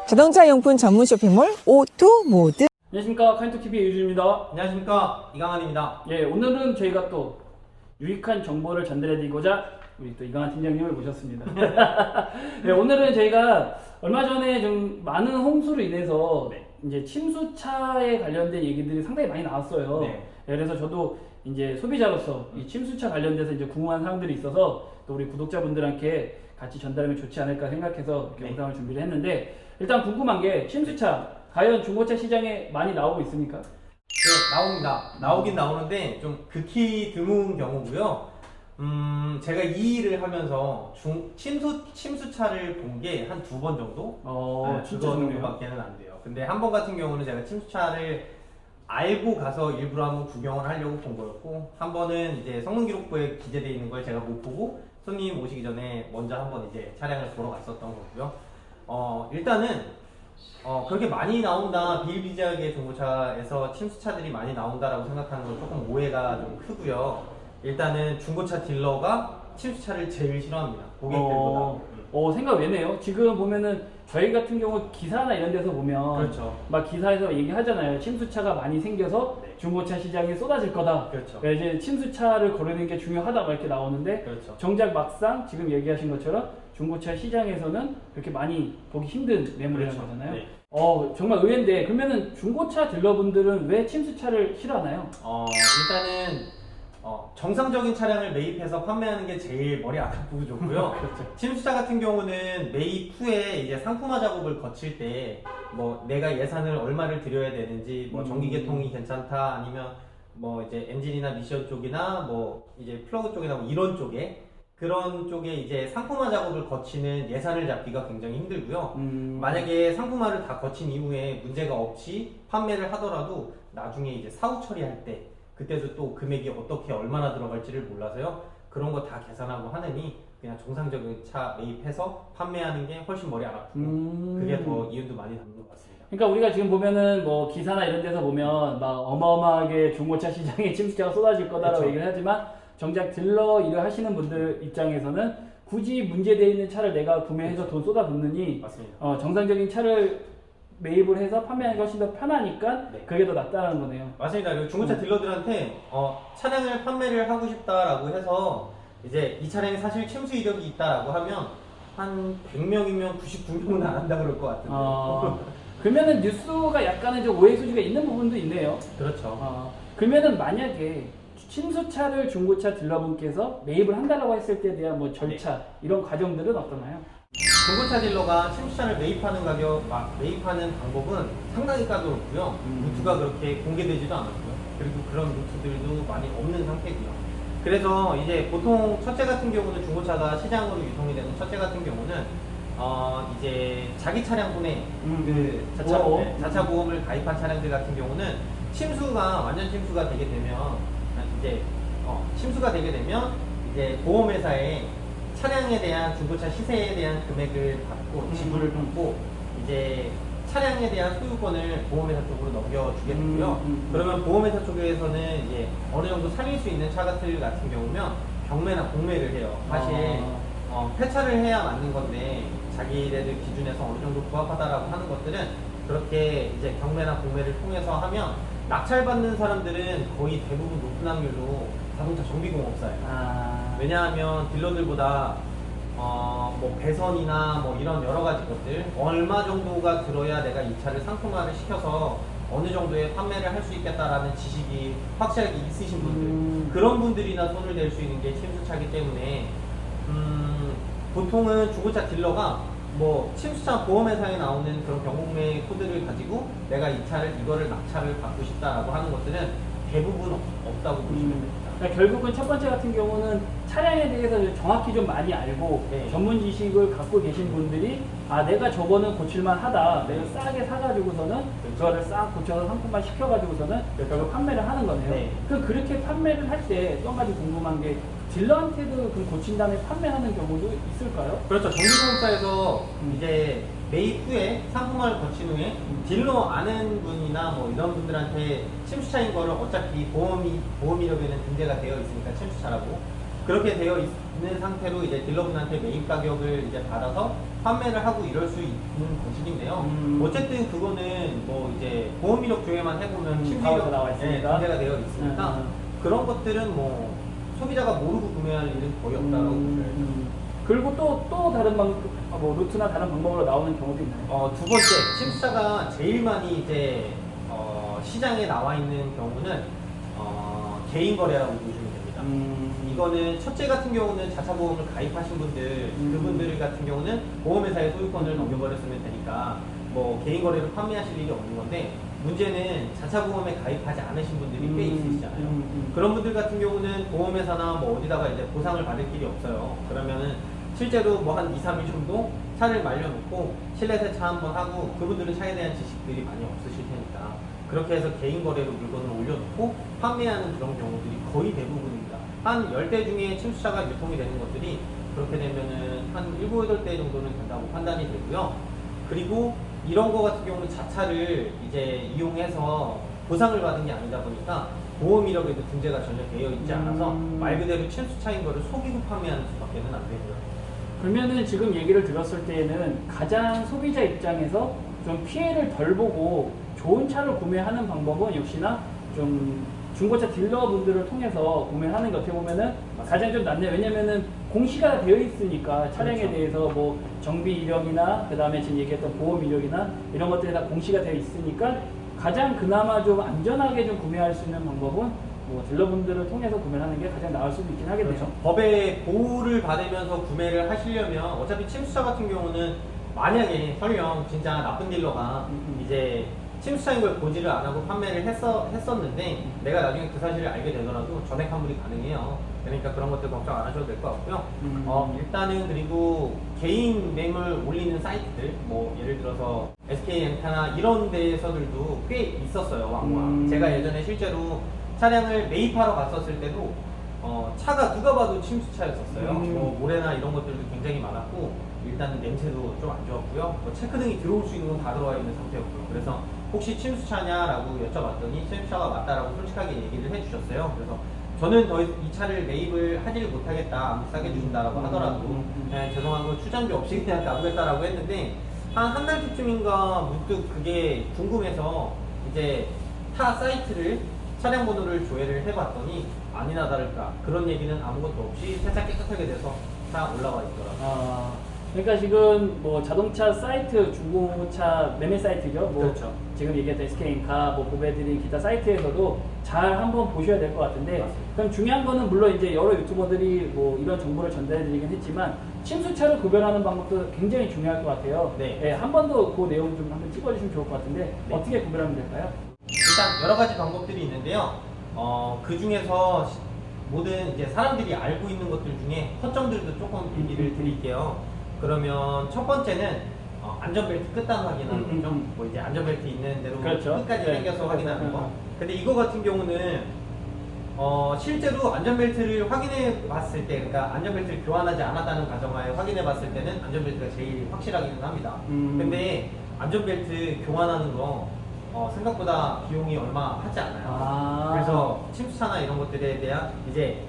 자동차 용품 전문 쇼핑몰 오토모드. 안녕하십니까, 카인토TV의 유주입니다. 안녕하십니까, 이강환입니다. 예, 오늘은 저희가 또 유익한 정보를 전달해드리고자 우리 또 이강환 팀장님을 모셨습니다. 네, 오늘은 저희가 얼마 전에 좀 많은 홍수로 인해서 이제 침수차에 관련된 얘기들이 상당히 많이 나왔어요. 네. 그래서 저도 이제 소비자로서 이 침수차 관련돼서 이제 궁금한 사항들이 있어서 또 우리 구독자분들한테 같이 전달하면 좋지 않을까 생각해서 이렇게 영상을 준비를 했는데, 일단 궁금한 게 침수차 과연 중고차 시장에 많이 나오고 있습니까? 네, 나옵니다. 나오긴 나오는데 좀 극히 드문 경우고요. 제가 이 일을 하면서 침수차를 본 게 한 2번 정도? 진짜 그거 좋네요. 정도밖에는 안 돼요. 근데 한 번 같은 경우는 제가 침수차를 알고 가서 일부러 한번 구경을 하려고 본 거였고, 한 번은 이제 성능기록부에 기재되어 있는 걸 제가 못 보고 손님 오시기 전에 먼저 한번 이제 차량을 보러 갔었던 거고요. 일단은 그렇게 많이 나온다, 비일비재하게 중고차에서 침수차들이 많이 나온다라고 생각하는 건 조금 오해가 좀 크고요. 일단은 중고차 딜러가 침수차를 제일 싫어합니다, 고객들보다. 생각 외네요. 지금 보면은 저희 같은 경우 기사나 이런 데서 보면 그렇죠. 막 기사에서 얘기하잖아요. 침수차가 많이 생겨서 네. 중고차 시장이 쏟아질 거다. 그렇죠. 그러니까 이제 침수차를 거르는 게 중요하다 막 이렇게 나오는데, 그렇죠. 정작 막상 지금 얘기하신 것처럼 중고차 시장에서는 그렇게 많이 보기 힘든 매물이라는 그렇죠. 거잖아요. 네. 정말 의외인데, 그러면은 중고차 딜러분들은 왜 침수차를 싫어하나요? 일단은 정상적인 차량을 매입해서 판매하는 게 제일 머리 아프고 좋고요. 그렇죠. 침수차 같은 경우는 매입 후에 이제 상품화 작업을 거칠 때 뭐 내가 예산을 얼마를 들여야 되는지, 뭐 전기계통이 괜찮다, 아니면 뭐 이제 엔진이나 미션 쪽이나 뭐 이제 플러그 쪽이나 뭐 이런 쪽에, 그런 쪽에 이제 상품화 작업을 거치는 예산을 잡기가 굉장히 힘들고요. 만약에 상품화를 다 거친 이후에 문제가 없이 판매를 하더라도 나중에 이제 사후 처리할 때 그때도 또 금액이 어떻게 얼마나 들어갈지를 몰라서요. 그런 거 다 계산하고 하느니 그냥 정상적인 차 매입해서 판매하는 게 훨씬 머리 안 아프고 그게 더 이윤도 많이 담는 것 같습니다. 그러니까 우리가 지금 보면은 뭐 기사나 이런 데서 보면 막 어마어마하게 중고차 시장에 침수차가 쏟아질 거다라고 그쵸. 얘기를 하지만, 정작 딜러 일을 하시는 분들 입장에서는 굳이 문제되어 있는 차를 내가 구매해서 돈 쏟아붓느니 맞습니다. 정상적인 차를 매입을 해서 판매하는 게 훨씬 더 편하니까 네. 그게 더 낫다는 거네요. 맞습니다. 그리고 중고차 딜러들한테 차량을 판매를 하고 싶다라고 해서 이제 이 차량이 사실 침수 이력이 있다라고 하면 한 100명이면 99명은 안 한다 그럴 것 같은데. 그러면은 뉴스가 약간은 좀 오해 소지가 있는 부분도 있네요. 그렇죠. 그러면은 만약에 침수차를 중고차 딜러분께서 매입을 한다라고 했을 때에 대한 뭐 절차, 이런 과정들은 어떠나요? 중고차 딜러가 침수차를 매입하는 방법은 상당히 까다롭고요. 루트가 그렇게 공개되지도 않았고요. 그리고 그런 루트들도 많이 없는 상태고요. 그래서 이제 보통 첫째 같은 경우는, 중고차가 시장으로 유통이 되는 첫째 같은 경우는 이제 자기 차량분에 그 자차 보험을 가입한 차량들 같은 경우는 완전 침수가 되게 되면 이제 보험회사에 차량에 대한 중고차 시세에 대한 금액을 받고 지불을 받고 이제 차량에 대한 소유권을 보험회사 쪽으로 넘겨주게 되고요. 그러면 보험회사 쪽에서는 이제 어느 정도 살릴 수 있는 차들 같은 경우면 경매나 공매를 해요. 사실 폐차를 해야 맞는 건데 자기네들 기준에서 어느 정도 부합하다라고 하는 것들은 그렇게 이제 경매나 공매를 통해서 하면, 낙찰받는 사람들은 거의 대부분 높은 확률로 자동차 정비공업사예요. 왜냐하면 딜러들보다 뭐 배선이나 뭐 이런 여러 가지 것들, 얼마 정도가 들어야 내가 이 차를 상품화를 시켜서 어느 정도의 판매를 할 수 있겠다라는 지식이 확실하게 있으신 분들, 그런 분들이나 손을 댈 수 있는 게 침수차이기 때문에 보통은 중고차 딜러가 뭐 침수차 보험회사에 나오는 그런 경공매 코드를 가지고 내가 이거를 낙찰을 받고 싶다라고 하는 것들은 대부분 없다고 보시면 됩니다. 그러니까 결국은 첫 번째 같은 경우는 차량에 대해서 정확히 좀 많이 알고 전문 지식을 갖고 계신 분들이 내가 저거는 고칠만 하다, 내가 싸게 사가지고서는 그거를 싹 고쳐서 상품화 시켜가지고서는 결국 판매를 하는 거네요. 그렇게 판매를 할 때 또 한 가지 궁금한 게, 딜러한테도 그 고친 다음에 판매하는 경우도 있을까요? 그렇죠. 정비공업사에서 이제 매입 후에 상품화를 거친 후에 딜러 아는 분이나 뭐 이런 분들한테 침수차인 거를 어차피 보험 이력에는 등재가 되어 있으니까 침수차라고 그렇게 되어 있는 상태로 이제 딜러분한테 매입 가격을 이제 받아서 판매를 하고 이럴 수 있는 방식인데요. 어쨌든 그거는 뭐 이제 보험 이력 조회만 해보면 다 나와 있으니까. 문제가 되어 있으니까 그런 것들은 뭐 소비자가 모르고 구매할 일은 거의 없다고 보셔야죠. 그리고 또 다른 뭐 루트나 다른 방법으로 나오는 경우도 있나요? 두 번째, 침수차가 제일 많이 이제 시장에 나와 있는 경우는 개인 거래라고 보시면 됩니다. 이거는 첫째 같은 경우는 자차 보험을 가입하신 분들, 그분들 같은 경우는 보험회사에 소유권을 넘겨버렸으면 되니까 뭐 개인 거래로 판매하실 일이 없는 건데, 문제는 자차 보험에 가입하지 않으신 분들이 꽤 있으시잖아요. 그런 분들 같은 경우는 보험회사나 뭐 어디다가 이제 보상을 받을 길이 없어요. 그러면은 실제로 뭐 한 2, 3일 정도 차를 말려놓고 실내 세차 한번 하고, 그분들은 차에 대한 지식들이 많이 없으실 테니까 그렇게 해서 개인 거래로 물건을 올려놓고 판매하는 그런 경우들이 거의 대부분입니다. 한 10대 중에 침수차가 유통이 되는 것들이 그렇게 되면은 한 7, 8대 정도는 된다고 판단이 되고요. 그리고 이런 거 같은 경우는 자차를 이제 이용해서 보상을 받은 게 아니다 보니까 보험 이력에도 등재가 전혀 되어 있지 않아서 말 그대로 침수차인 거를 속이고 판매하는 수밖에는 안 되고요. 그러면은 지금 얘기를 들었을 때에는 가장 소비자 입장에서 좀 피해를 덜 보고 좋은 차를 구매하는 방법은 역시나 좀 중고차 딜러분들을 통해서 구매하는 게 어떻게 보면은 가장 좀 낫네요. 왜냐면은 공시가 되어 있으니까 차량에 그렇죠. 대해서 뭐 정비 이력이나 그 다음에 지금 얘기했던 보험 이력이나 이런 것들이 다 공시가 되어 있으니까 가장 그나마 좀 안전하게 좀 구매할 수 있는 방법은 뭐 딜러분들을 통해서 구매를 하는 게 가장 나을 수도 있긴 하겠네요. 그렇죠. 법의 보호를 받으면서 구매를 하시려면 어차피 침수차 같은 경우는 만약에 설령 진짜 나쁜 딜러가 이제 침수차인 걸 보지를 안 하고 판매를 했었는데 내가 나중에 그 사실을 알게 되더라도 전액 환불이 가능해요. 그러니까 그런 것들 걱정 안 하셔도 될 것 같고요. 일단은 그리고 개인 매물 올리는 사이트들, 뭐 예를 들어서 SK엔카나 이런 데에서들도 꽤 있었어요, 왕왕. 제가 예전에 실제로 차량을 매입하러 갔었을 때도 차가 누가 봐도 침수차였었어요. 뭐 모래나 이런 것들도 굉장히 많았고, 일단 냄새도 좀 안 좋았고요. 뭐 체크등이 들어올 수 있는 건 다 들어와 있는 상태였고요. 그래서 혹시 침수차냐라고 여쭤봤더니 침수차가 맞다라고 솔직하게 얘기를 해주셨어요. 그래서 저는 더 이 차를 매입을 하지를 못하겠다, 아무리 싸게 주신다라고 하더라도 죄송한 거 추전비 없이 그냥 놔두겠다라고 했는데, 한 달 뒤쯤인가 문득 그게 궁금해서 이제 타 사이트를 차량 번호를 조회를 해봤더니 아니나 다를까 그런 얘기는 아무것도 없이 세차 깨끗하게 돼서 다 올라와 있더라고요. 그러니까 지금 뭐 자동차 사이트, 중고차 매매 사이트죠. 뭐 그렇죠. 지금 얘기했던 SK엔카, 뭐 보배드린 기타 사이트에서도 잘 한번 보셔야 될 것 같은데, 맞습니다. 그럼 중요한 거는 물론 이제 여러 유튜버들이 뭐 이런 정보를 전달해드리긴 했지만 침수차를 구별하는 방법도 굉장히 중요할 것 같아요. 네. 한 번 더 그 내용 좀 한번 찍어주시면 좋을 것 같은데 어떻게 구별하면 될까요? 일단 여러 가지 방법들이 있는데요. 그 중에서 모든 이제 사람들이 알고 있는 것들 중에 허점들도 조금 얘기를 드릴게요. 그러면 첫 번째는 안전벨트 끝단 확인하는 거죠. 뭐 이제 안전벨트 있는 대로 그렇죠. 끝까지 네. 당겨서 확인하는 거. 근데 이거 같은 경우는 실제로 안전벨트를 확인해 봤을 때, 그러니까 안전벨트를 교환하지 않았다는 가정하에 확인해 봤을 때는 안전벨트가 제일 확실하기는 합니다. 근데 안전벨트 교환하는 거 생각보다 비용이 얼마 하지 않아요. 그래서 침수차나 이런 것들에 대한 이제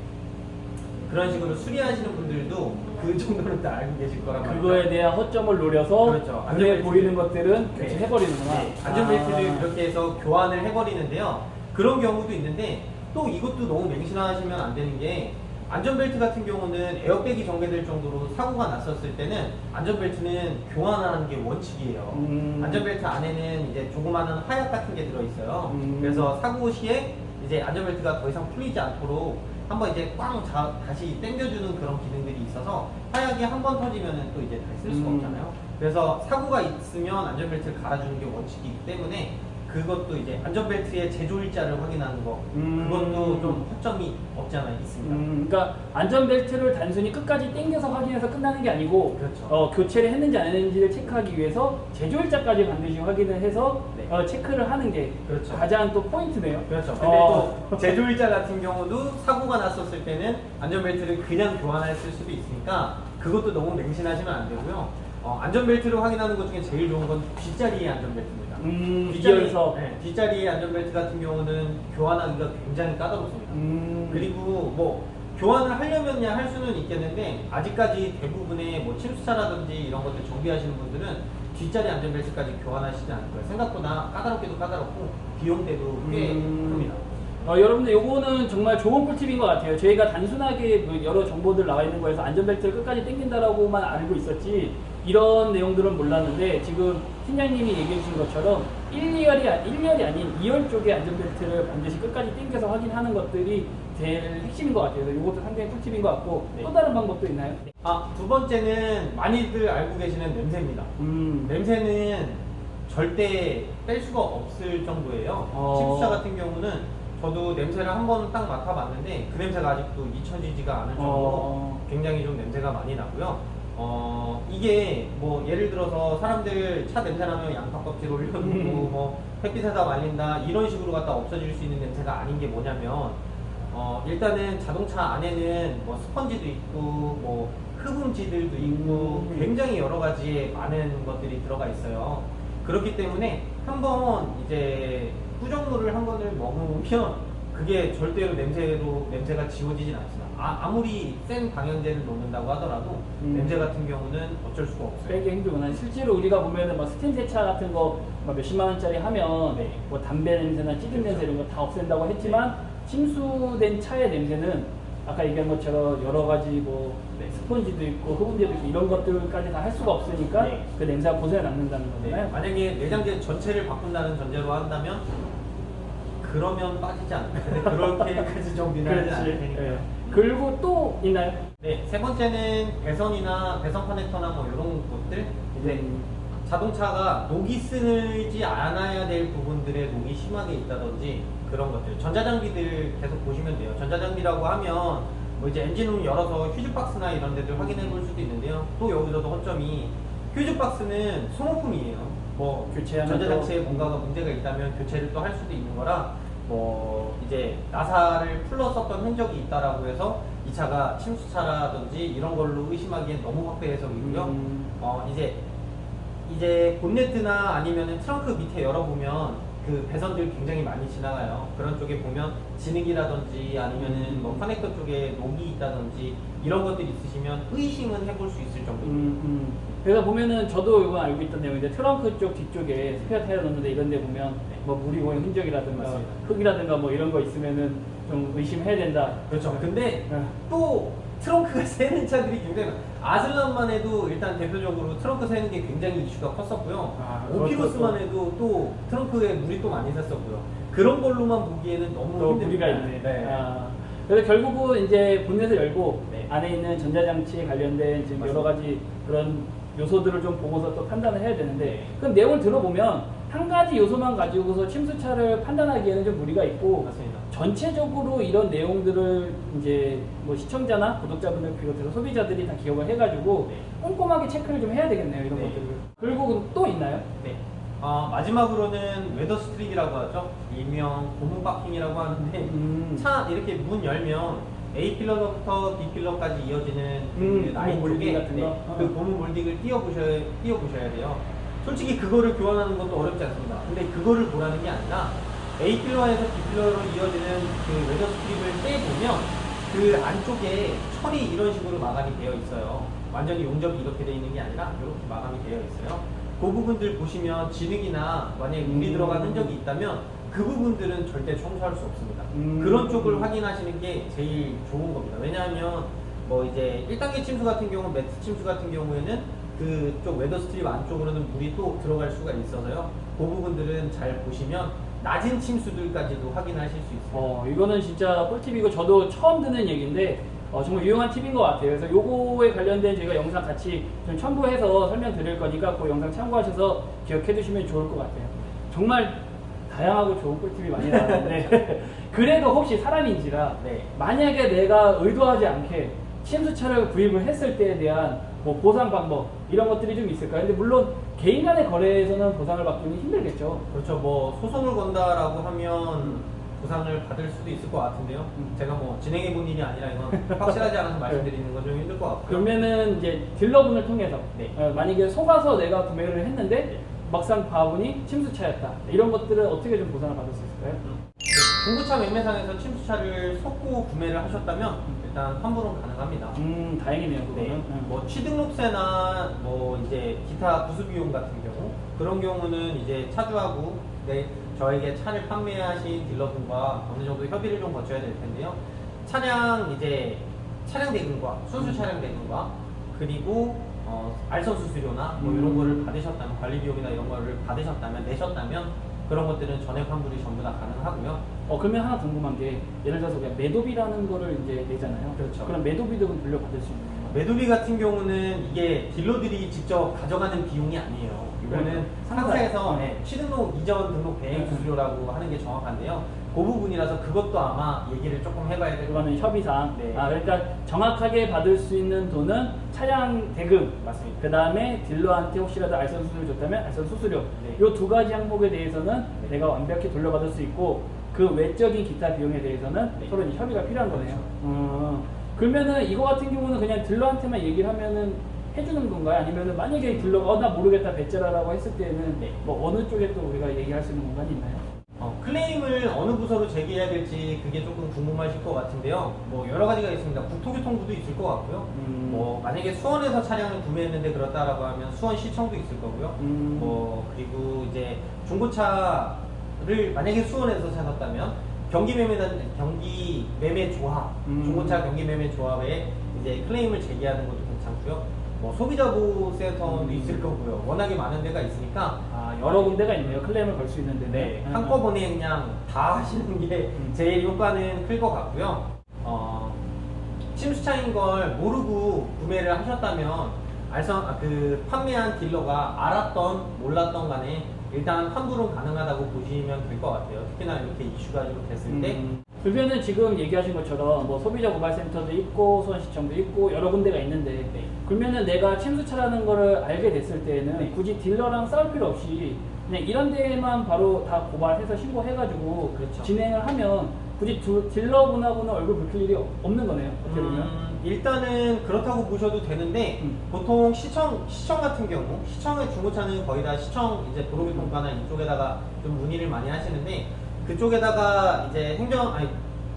그런 식으로 수리하시는 분들도 그 정도는 다 알고 계실 거란 말이죠. 그거에 대한 허점을 노려서 그렇죠. 눈에 안전벨트- 보이는 것들은 네. 교체해버리는구나. 네, 안전벨트를 그렇게 해서 교환을 해버리는데요. 그런 경우도 있는데 또 이것도 너무 맹신하시면 안 되는 게, 안전벨트 같은 경우는 에어백이 전개될 정도로 사고가 났었을 때는 안전벨트는 교환하는 게 원칙이에요. 안전벨트 안에는 이제 조그마한 화약 같은 게 들어있어요. 그래서 사고 시에 이제 안전벨트가 더 이상 풀리지 않도록 한번 이제 꽝 다시 당겨주는 그런 기능들이 있어서 화약이 한 번 터지면은 또 이제 다시 쓸 수가 없잖아요. 그래서 사고가 있으면 안전벨트를 갈아주는 게 원칙이기 때문에 그것도 이제 안전벨트의 제조일자를 확인하는 거, 그것도 좀 허점이 없지 않아 있습니다. 그러니까 안전벨트를 단순히 끝까지 당겨서 확인해서 끝나는 게 아니고, 그렇죠. 교체를 했는지 안 했는지를 체크하기 위해서 제조일자까지 반드시 확인을 해서 네. 체크를 하는 게 그렇죠. 가장 또 포인트네요. 그렇죠. 근데 또 제조일자 같은 경우도 사고가 났었을 때는 안전벨트를 그냥 교환했을 수도 있으니까 그것도 너무 맹신하시면 안 되고요. 안전벨트를 확인하는 것 중에 제일 좋은 건 뒷자리의 안전벨트입니다. 뒷자리에서 뒷자리의 안전벨트 같은 경우는 교환하기가 굉장히 까다롭습니다. 그리고 뭐 교환을 하려면야 할 수는 있겠는데 아직까지 대부분의 뭐 침수차라든지 이런 것들 정비하시는 분들은 뒷자리 안전벨트까지 교환하시지 않을 거예요. 생각보다 까다롭게도 까다롭고 비용대도 꽤 큽니다. 여러분들 요거는 정말 좋은 꿀팁인 것 같아요. 저희가 단순하게 뭐 여러 정보들 나와 있는 거에서 안전벨트를 끝까지 당긴다라고만 알고 있었지 이런 내용들은 몰랐는데 지금 팀장님이 얘기해 주신 것처럼 1열이 아닌 2열 쪽에 안전벨트를 반드시 끝까지 당겨서 확인하는 것들이 제일 핵심인 것 같아요. 그래서 이것도 상당히 꿀팁인 것 같고 네. 또 다른 방법도 있나요? 두 번째는 많이들 알고 계시는 냄새입니다. 냄새는 절대 뺄 수가 없을 정도예요. 침수차 같은 경우는 저도 냄새를 한 번 딱 맡아봤는데 그 냄새가 아직도 잊혀지지가 않을 정도로 굉장히 좀 냄새가 많이 나고요. 이게 뭐 예를 들어서 사람들 차 냄새 나면 양파 껍질 올려놓고 뭐 햇빛에다 말린다 이런 식으로 갖다 없어질 수 있는 냄새가 아닌 게 뭐냐면 일단은 자동차 안에는 뭐 스펀지도 있고 뭐 흡음지들도 있고 굉장히 여러 가지의 많은 것들이 들어가 있어요. 그렇기 때문에 한번 이제 후정물을 한 번을 먹으면 그게 절대로 냄새가 지워지진 않습니다. 아무리 센 방향제를 놓는다고 하더라도 냄새 같은 경우는 어쩔 수가 없어요. 빼기 힘들구나. 실제로 우리가 보면은 뭐 스팀 세차 같은 거 몇십만 원짜리 하면 네. 뭐 담배 냄새나 찌든 냄새 이런 거 다 없앤다고 했지만 침수된 차의 냄새는 아까 얘기한 것처럼 여러 가지 뭐 스펀지도 있고 흡음제도 있고 이런 것들까지 다 할 수가 없으니까 네. 그 냄새가 고스란히 남는다는 네. 거잖아요. 만약에 내장재 전체를 바꾼다는 전제로 한다면 그러면 빠지지 않을까. 그렇게까지 정비는 하지 않을 테니까. 네. 그리고 또 있나요? 네, 세 번째는 배선이나 배선 커넥터나 뭐 이런 것들 이제 자동차가 녹이 쓰지 않아야 될 부분들에 녹이 심하게 있다든지 그런 것들 전자장비들 계속 보시면 돼요. 전자장비라고 하면 뭐 이제 엔진룸 열어서 휴즈박스나 이런 데들 확인해 볼 수도 있는데요. 또 여기서도 허점이 휴즈박스는 소모품이에요. 뭐 교체하면 전자장치에 뭔가가 문제가 있다면 교체를 또 할 수도 있는 거라 뭐 이제 나사를 풀러 썼던 흔적이 있다라고 해서 이 차가 침수차라든지 이런 걸로 의심하기엔 너무 확대 해석이고요. 이제 본네트나 아니면은 트렁크 밑에 열어보면 그 배선들 굉장히 많이 지나가요. 그런 쪽에 보면 진흙이라든지 아니면은 뭐 커넥터 쪽에 녹이 있다든지 이런 것들이 있으시면 의심은 해볼 수 있을 정도입니다. 그래서 보면은 저도 이건 알고 있던 내용인데 트렁크 쪽 뒤쪽에 스페어 타이어 넣는데 이런 데 보면 뭐 물이 고인 흔적이라든가 맞습니다. 흙이라든가 뭐 이런 거 있으면은 좀 의심해야 된다. 그렇죠. 근데 네. 또 트렁크가 새는 차들이 굉장히 아슬란만 해도 일단 대표적으로 트렁크 새는 게 굉장히 이슈가 컸었고요. 오피로스만 해도 또 트렁크에 물이 또 많이 샜었고요. 그런 걸로만 보기에는 너무 또 힘듭니다. 무리가 있네. 네. 그래서 결국은 이제 본넷을 열고 네. 안에 있는 전자장치에 관련된 지금 맞습니다. 여러 가지 그런 요소들을 좀 보고서 또 판단을 해야 되는데 네. 그럼 내용을 들어보면 한 가지 요소만 가지고서 침수차를 판단하기에는 좀 무리가 있고 맞습니다. 전체적으로 이런 내용들을 이제 뭐 시청자나 구독자분들 비롯해서 소비자들이 다 기억을 해가지고 네. 꼼꼼하게 체크를 좀 해야 되겠네요 이런 네. 것들을. 그리고 또 있나요? 네. 마지막으로는 웨더 스트립이라고 하죠. 일명 고무 바킹이라고 하는데 차 이렇게 문 열면 A 필러부터 B 필러까지 이어지는 그 라인 고무 몰딩 쪽에 같은 거? 그 고무 몰딩을 띄워보셔야 돼요. 솔직히 그거를 교환하는 것도 어렵지 않습니다. 근데 그거를 보라는 게 아니라 A 필러에서 B 필러로 이어지는 그 웨더 스트립을 떼보면 그 안쪽에 철이 이런 식으로 마감이 되어 있어요. 완전히 용접이 이렇게 되어 있는 게 아니라 이렇게 마감이 되어 있어요. 그 부분들 보시면 진흙이나 만약에 물이 들어간 흔적이 있다면 그 부분들은 절대 청소할 수 없습니다. 그런 쪽을 확인하시는 게 제일 좋은 겁니다. 왜냐하면 뭐 이제 1단계 침수 같은 경우, 매트 침수 같은 경우에는 그쪽 웨더 스트립 안쪽으로는 물이 또 들어갈 수가 있어서요. 그 부분들은 잘 보시면 낮은 침수들까지도 확인하실 수 있어요. 이거는 진짜 꿀팁이고 저도 처음 듣는 얘기인데 정말 유용한 팁인 것 같아요. 그래서 요거에 관련된 저희가 영상 같이 좀 첨부해서 설명드릴 거니까 그 영상 참고하셔서 기억해 두시면 좋을 것 같아요. 정말 다양하고 좋은 꿀팁이 많이 나왔는데 그래도 혹시 사람인지라 네. 만약에 내가 의도하지 않게 침수차를 구입을 했을 때에 대한 뭐 보상 방법 이런 것들이 좀 있을까요? 근데 물론 개인 간의 거래에서는 보상을 받기는 힘들겠죠. 그렇죠. 뭐 소송을 건다라고 하면 보상을 받을 수도 있을 것 같은데요. 제가 뭐 진행해 본 일이 아니라 이건 확실하지 않아서 말씀드리는 건 좀 힘들 것 같고요. 그러면은 이제 딜러분을 통해서 네. 만약에 속아서 내가 구매를 했는데 막상 봐보니 침수차였다. 이런 것들은 어떻게 좀 보상을 받을 수 있을까요? 중고차 매매상에서 침수차를 속고 구매를 하셨다면 일단 환불은 가능합니다. 다행이네요, 그거는. 네, 뭐 취등록세나 뭐 이제 기타 부수 비용 같은 경우 그런 경우는 이제 차주하고 저에게 차를 판매하신 딜러분과 어느 정도 협의를 좀 거쳐야 될 텐데요. 차량 대금과 순수 차량 대금과 그리고 알선 수수료나 뭐 이런 거를 받으셨다면 관리 비용이나 이런 거를 내셨다면 그런 것들은 전액 환불이 전부 다 가능하고요. 그러면 하나 궁금한 게 예를 들어서 그냥 매도비라는 거를 이제 내잖아요. 그렇죠. 그럼 매도비도 돌려받을 수 있는 거예요? 매도비 같은 경우는 이게 딜러들이 직접 가져가는 비용이 아니에요. 이거는 그러니까 상사에서 상사. 취등록 이전 등록 대행 수수료라고 하는 게 정확한데요. 그 부분이라서 그것도 아마 얘기를 조금 해봐야 될 것 같아요. 그거는 협의상. 네. 그러니까 정확하게 받을 수 있는 돈은 차량 대금, 맞습니다. 그 다음에 딜러한테 혹시라도 알선 수수료 줬다면 알선 수수료. 네. 이 두 가지 항목에 대해서는 내가 완벽히 돌려받을 수 있고 그 외적인 기타 비용에 대해서는 네. 서로 이제 협의가 필요한 거네요. 그렇죠. 그러면은 이거 같은 경우는 그냥 딜러한테만 얘기를 하면은 해주는 건가요? 아니면은 만약에 딜러가 나 모르겠다 배째라라고 했을 때는 네. 뭐 어느 쪽에 또 우리가 얘기할 수 있는 공간이 있나요? 클레임을 어느 부서로 제기해야 될지 그게 조금 궁금하실 것 같은데요. 뭐 여러 가지가 있습니다. 국토교통부도 있을 것 같고요. 뭐 만약에 수원에서 차량을 구매했는데 그렇다라고 하면 수원시청도 있을 거고요. 뭐 그리고 이제 중고차를 만약에 수원에서 사셨다면 경기 매매 조합, 중고차 경기 매매 조합에 이제 클레임을 제기하는 것도 괜찮고요. 뭐 소비자보호센터도 있을 거고요. 워낙에 많은 데가 있으니까 여러 군데가 있네요. 클레임을 걸 수 있는 데는. 네, 한꺼번에 그냥 다 하시는 게 제일 효과는 클 것 같고요. 침수차인 걸 모르고 구매를 하셨다면 판매한 딜러가 알았던 몰랐던 간에 일단 환불은 가능하다고 보시면 될 것 같아요. 특히나 이렇게 이슈가 좀 됐을 때. 그러면은 지금 얘기하신 것처럼 뭐 소비자 고발센터도 있고 수원시청도 있고 여러 군데가 있는데 네. 그러면은 내가 침수차라는 거를 알게 됐을 때는 네. 굳이 딜러랑 싸울 필요 없이 그냥 이런 데만 바로 다 고발해서 신고해가지고 그렇죠. 진행을 하면 굳이 딜러분하고는 얼굴 붉힐 일이 없는 거네요. 어떻게 보면. 일단은 그렇다고 보셔도 되는데 보통 시청 같은 경우 시청의 중고차는 거의 다 시청 이제 도로교통과나 이쪽에다가 좀 문의를 많이 하시는데 그쪽에다가 이제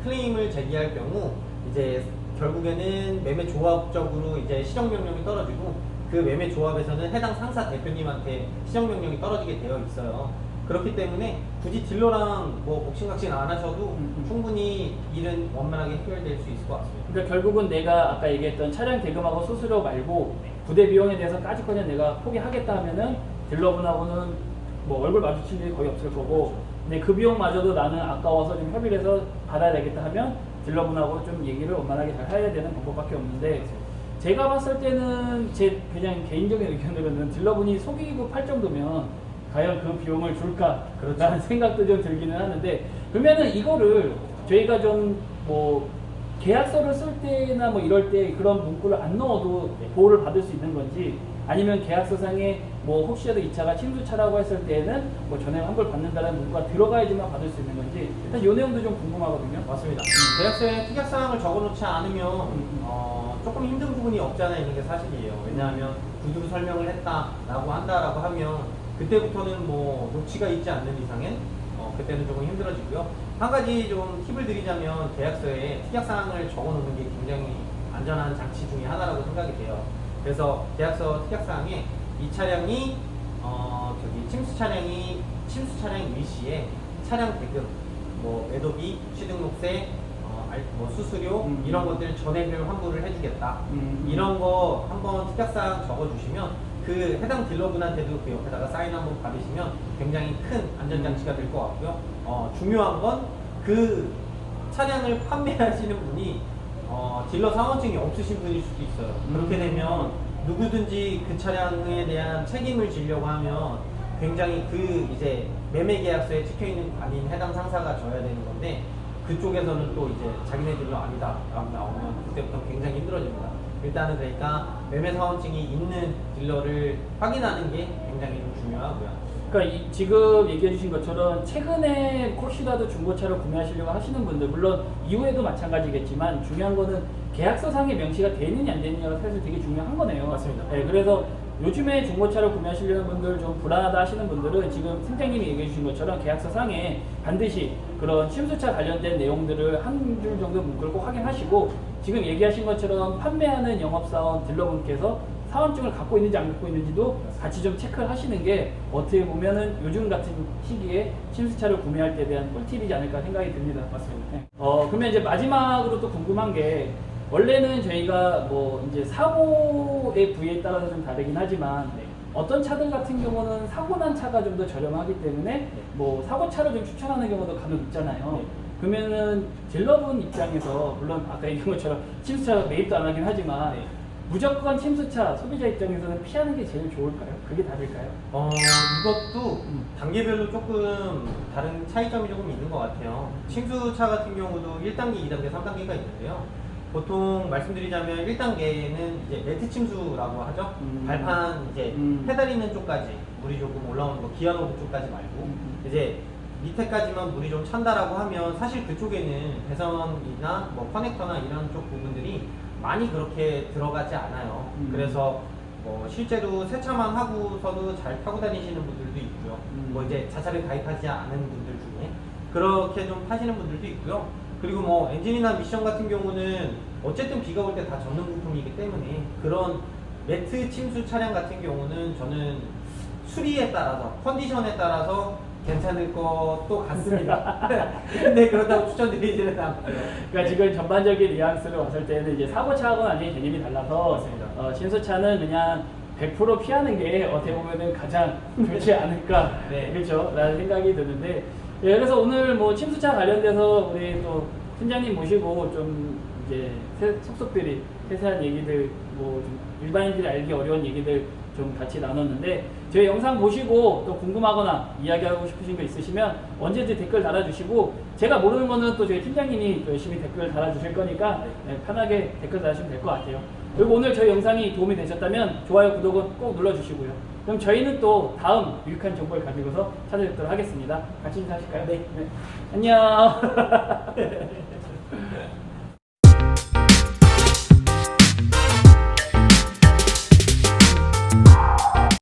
클레임을 제기할 경우 이제 결국에는 매매조합적으로 이제 시정명령이 떨어지고 그 매매조합에서는 해당 상사 대표님한테 시정명령이 떨어지게 되어 있어요. 그렇기 때문에 굳이 딜러랑 뭐 복싱각신 안 하셔도 충분히 일은 원만하게 해결될 수 있을 것 같습니다. 그러니까 결국은 내가 아까 얘기했던 차량 대금하고 수수료 말고 부대 비용에 대해서까지거는 내가 포기하겠다 하면은 딜러분하고는 뭐 얼굴 마주칠 일이 거의 없을 거고 근데 그 비용마저도 나는 아까워서 좀 협의를 해서 받아야 되겠다 하면 딜러분하고 좀 얘기를 원만하게 잘 해야 되는 방법밖에 없는데 제가 봤을 때는 제 그냥 개인적인 의견으로는 딜러분이 속이고 팔 정도면 과연 그 비용을 줄까? 라는 생각도 좀 들기는 하는데 그러면은 이거를 저희가 좀 뭐 계약서를 쓸 때나 뭐 이럴 때 그런 문구를 안 넣어도 보호를 받을 수 있는 건지 아니면 계약서상에 뭐 혹시라도 이 차가 침수차라고 했을 때에는 뭐 전액 환불 받는다는 문구가 들어가야지만 받을 수 있는 건지 일단 이 내용도 좀 궁금하거든요. 맞습니다. 계약서에 특약사항을 적어놓지 않으면 조금 힘든 부분이 없지 않아 있는 게 사실이에요. 왜냐하면 구두로 설명을 했다라고 한다라고 하면 그때부터는 뭐 녹취가 있지 않는 이상엔 그때는 조금 힘들어지고요. 한 가지 좀 팁을 드리자면 계약서에 특약사항을 적어놓는 게 굉장히 안전한 장치 중에 하나라고 생각이 돼요. 그래서 계약서 특약사항에 이 차량이 침수 차량 일시에 차량 대금, 뭐 매도비, 취등록세, 뭐 수수료 이런 것들 전액을 환불을 해주겠다. 이런 거 한번 특약사항 적어주시면 그 해당 딜러분한테도 그 옆에다가 사인 한번 받으시면 굉장히 큰 안전장치가 될 것 같고요. 중요한 건 그 차량을 판매하시는 분이 딜러 사원증이 없으신 분일 수도 있어요. 그렇게 되면 누구든지 그 차량에 대한 책임을 지려고 하면 굉장히 이제 매매 계약서에 찍혀 있는 관인 해당 상사가 져야 되는 건데 그쪽에서는 또 이제 자기네 딜러 아니다 라고 나오면 그때부터 굉장히 힘들어집니다. 일단은 그러니까 매매 사원증이 있는 딜러를 확인하는 게 굉장히 좀 중요하고요. 그러니까 지금 얘기해 주신 것처럼 최근에 혹시라도 중고차를 구매하시려고 하시는 분들 물론 이후에도 마찬가지겠지만 중요한 거는 계약서상의 명시가 되느냐 안 되느냐가 사실 되게 중요한 거네요. 맞습니다. 네, 그래서 요즘에 중고차를 구매하시려는 분들 좀 불안하다 하시는 분들은 지금 팀장님이 얘기해 주신 것처럼 계약서 상에 반드시 그런 침수차 관련된 내용들을 한 줄 정도 문구를 꼭 확인하시고 지금 얘기하신 것처럼 판매하는 영업사원 딜러분께서 사원증을 갖고 있는지 안 갖고 있는지도 같이 좀 체크를 하시는 게 어떻게 보면은 요즘 같은 시기에 침수차를 구매할 때 대한 꿀팁이지 않을까 생각이 듭니다. 맞습니다. 그러면 이제 마지막으로 또 궁금한 게 원래는 저희가 뭐 이제 사고의 부위에 따라서 좀 다르긴 하지만 어떤 차들 같은 경우는 사고 난 차가 좀 더 저렴하기 때문에 뭐 사고차를 좀 추천하는 경우도 간혹 있잖아요. 그러면은 딜러분 입장에서 물론 아까 얘기한 것처럼 침수차 매입도 안 하긴 하지만 무조건 침수차 소비자 입장에서는 피하는 게 제일 좋을까요? 그게 답일까요? 이것도 단계별로 조금 다른 차이점이 조금 있는 것 같아요. 침수차 같은 경우도 1단계, 2단계, 3단계가 있는데요. 보통 말씀드리자면 1단계는 이제 매트 침수라고 하죠. 발판 이제 페달 있는 쪽까지 물이 조금 올라오는 거, 기아 노브 쪽까지 말고 이제 밑에까지만 물이 좀 찬다라고 하면 사실 그쪽에는 배선이나 뭐 커넥터나 이런 쪽 부분들이 많이 그렇게 들어가지 않아요. 그래서 뭐 실제로 세차만 하고서도 잘 타고 다니시는 분들도 있고요. 뭐 이제 자차를 가입하지 않은 분들 중에 그렇게 좀 타시는 분들도 있고요. 그리고 뭐 엔진이나 미션 같은 경우는 어쨌든 비가 올 때 다 젖는 부품이기 때문에 그런 매트 침수 차량 같은 경우는 저는 수리에 따라서 컨디션에 따라서 괜찮을 것도 같습니다. 근데 그렇다고 추천드리지는 않고요. 그러니까 지금 전반적인 뉘앙스로 봤을 때는 이제 사고차하고는 완전히 개념이 달라서 맞습니다. 침수차는 그냥 100% 피하는 게 어떻게 보면은 가장 좋지 않을까 네. 그렇죠? 라는 생각이 드는데 그래서 오늘 뭐 침수차 관련돼서 우리 또 팀장님 모시고 좀 이제 속속들이 세세한 얘기들 뭐 좀 일반인들이 알기 어려운 얘기들 좀 같이 나눴는데 저희 영상 보시고 또 궁금하거나 이야기하고 싶으신 거 있으시면 언제든지 댓글 달아주시고 제가 모르는 거는 또 저희 팀장님이 또 열심히 댓글 달아주실 거니까 편하게 댓글 달아주시면 될 것 같아요. 그리고 오늘 저희 영상이 도움이 되셨다면 좋아요, 구독은 꼭 눌러주시고요. 그럼 저희는 또 다음 유익한 정보를 가지고서 찾아뵙도록 하겠습니다. 같이 인사하실까요? 네. 안녕.